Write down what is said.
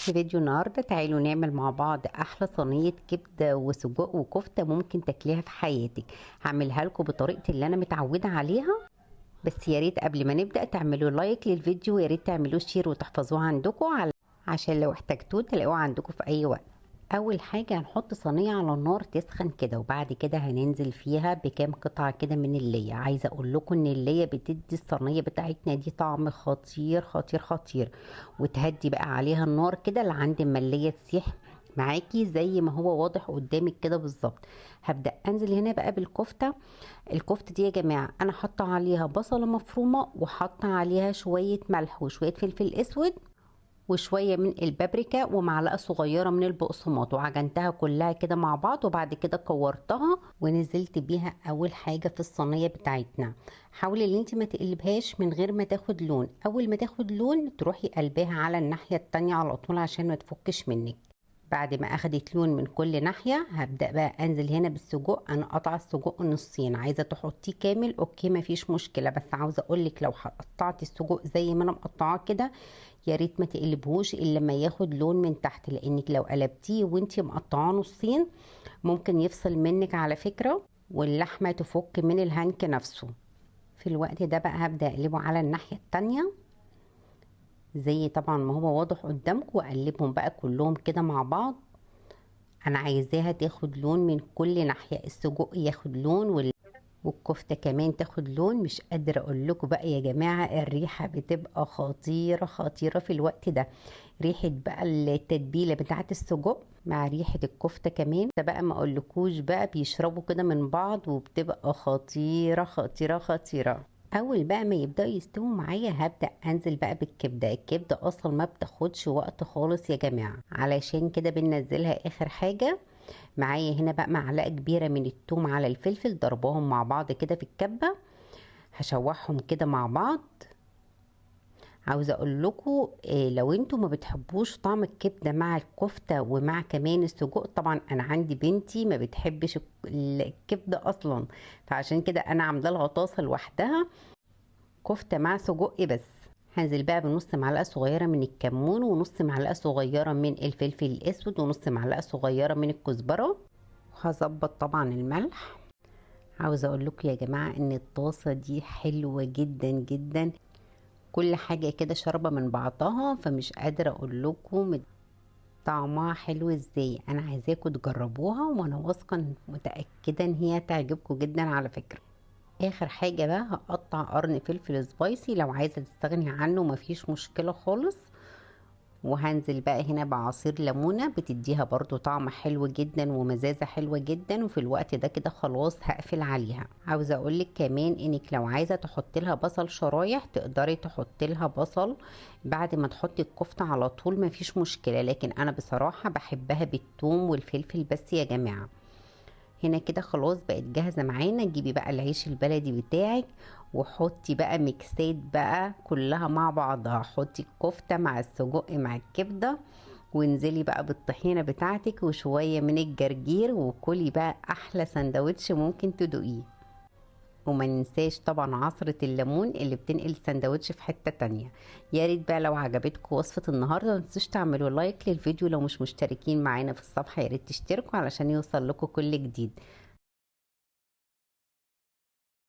في فيديو النهارده تعالوا نعمل مع بعض احلى صينيه كبده وسجق وكفته ممكن تاكليها في حياتك. هعملها لكم بطريقتي اللي انا متعوده عليها، بس يا ريت قبل ما نبدا تعملوا لايك للفيديو، ويا ريت تعملوا شير وتحفظوه عندكم عشان لو احتجتوه تلاقوه عندكم في اي وقت. اول حاجه هنحط صينيه على النار تسخن كده، وبعد كده هننزل فيها بكام قطعه كده من الليه. عايزه اقول لكم ان الليه بتدي الصينيه بتاعتنا دي طعم خطير خطير خطير، وتهدي بقى عليها النار كده لعند ما الليه تسيح معاكي زي ما هو واضح قدامك كده بالظبط. هبدا انزل هنا بقى بالكفته. الكفته دي يا جماعه انا حاطه عليها بصله مفرومه، وحاطه عليها شويه ملح وشويه فلفل اسود وشويه من البابريكا ومعلقه صغيره من البقسماط، وعجنتها كلها كده مع بعض، وبعد كده كورتها ونزلت بيها اول حاجه في الصينيه بتاعتنا. حاولي ان انت ما تقلبهاش من غير ما تاخد لون، اول ما تاخد لون تروحي قلبها على الناحيه التانية على طول عشان ما تفكش منك. بعد ما اخدت لون من كل ناحيه هبدا بقى انزل هنا بالسجق. انا قطع السجق نصين، عايزه تحطيه كامل اوكي مفيش مشكله، بس عاوزه اقولك لو قطعتي السجق زي ما انا مقطعاه كده يا ريت ما تقلبهوش الا لما ياخد لون من تحت، لانك لو قلبتيه وانتي مقطعاه نصين ممكن يفصل منك على فكره، واللحمه تفك من الهنك نفسه. في الوقت ده بقى هبدا اقلبه على الناحيه التانية زي طبعا ما هو واضح قدامكم، واقلبهم بقى كلهم كده مع بعض. انا عايزاها تاخد لون من كل ناحيه، السجق ياخد لون والكفته كمان تاخد لون. مش قادره اقول لكم بقى يا جماعه الريحه بتبقى خطيره خطيره في الوقت ده. ريحه بقى التتبيله بتاعه السجق مع ريحه الكفته كمان ده بقى ما اقولكوش بقى بيشربوا كده من بعض، وبتبقى خطيره خطيره خطيره. اول بقى ما يبداوا يستووا معايا هبدا انزل بقى بالكبده. الكبده اصلا ما بتاخدش وقت خالص يا جماعه، علشان كده بننزلها اخر حاجه. معايا هنا بقى معلقه كبيره من الثوم على الفلفل، ضرباهم مع بعض كده في الكبه، هشوحهم كده مع بعض. عاوزه اقول لكم إيه، لو انتوا ما بتحبوش طعم الكبده مع الكفته ومع كمان السجق، طبعا انا عندي بنتي ما بتحبش الكبده اصلا، فعشان كده انا عامله لها طاسه لوحدها كفته مع سجق بس. هنزل بقى بنص معلقه صغيره من الكمون، ونص معلقه صغيره من الفلفل الاسود، ونص معلقه صغيره من الكزبره، وهظبط طبعا الملح. عاوزه اقول لكم يا جماعه ان الطاسه دي حلوه جدا جدا، كل حاجه كده شاربه من بعضها، فمش قادره اقول لكم طعمها حلو ازاي. انا عايزاكم تجربوها، وانا واثقه متاكده ان هي تعجبكم جدا على فكره. اخر حاجه بقى هقطع قرن فلفل سبايسي، لو عايزه تستغني عنه مفيش مشكله خالص. وهنزل بقى هنا بعصير ليمونه، بتديها برضو طعم حلو جدا ومزازه حلوه جدا. وفي الوقت ده كده خلاص هقفل عليها. عاوزه اقولك كمان انك لو عايزه تحطي لها بصل شرايح تقدري تحطي لها بصل بعد ما تحطي الكفته على طول مفيش مشكله، لكن انا بصراحه بحبها بالثوم والفلفل بس يا جماعه. هنا كده خلاص بقت جاهزه معانا. تجيبي بقى العيش البلدي بتاعك وحطي بقى ميكسات بقى كلها مع بعضها، حطي الكفته مع السجق مع الكبده، وانزلي بقى بالطحينه بتاعتك وشويه من الجرجير، وكلي بقى احلى سندوتش ممكن تدوقيه. وما ننساش طبعا عصرة الليمون اللي بتنقل السندوتش في حتة تانية. يا ريت بقى لو عجبتكم وصفة النهاردة متنسوش تعملوا لايك للفيديو، لو مش مشتركين معانا في الصفحة يا ريت تشتركوا علشان يوصل لكم كل جديد.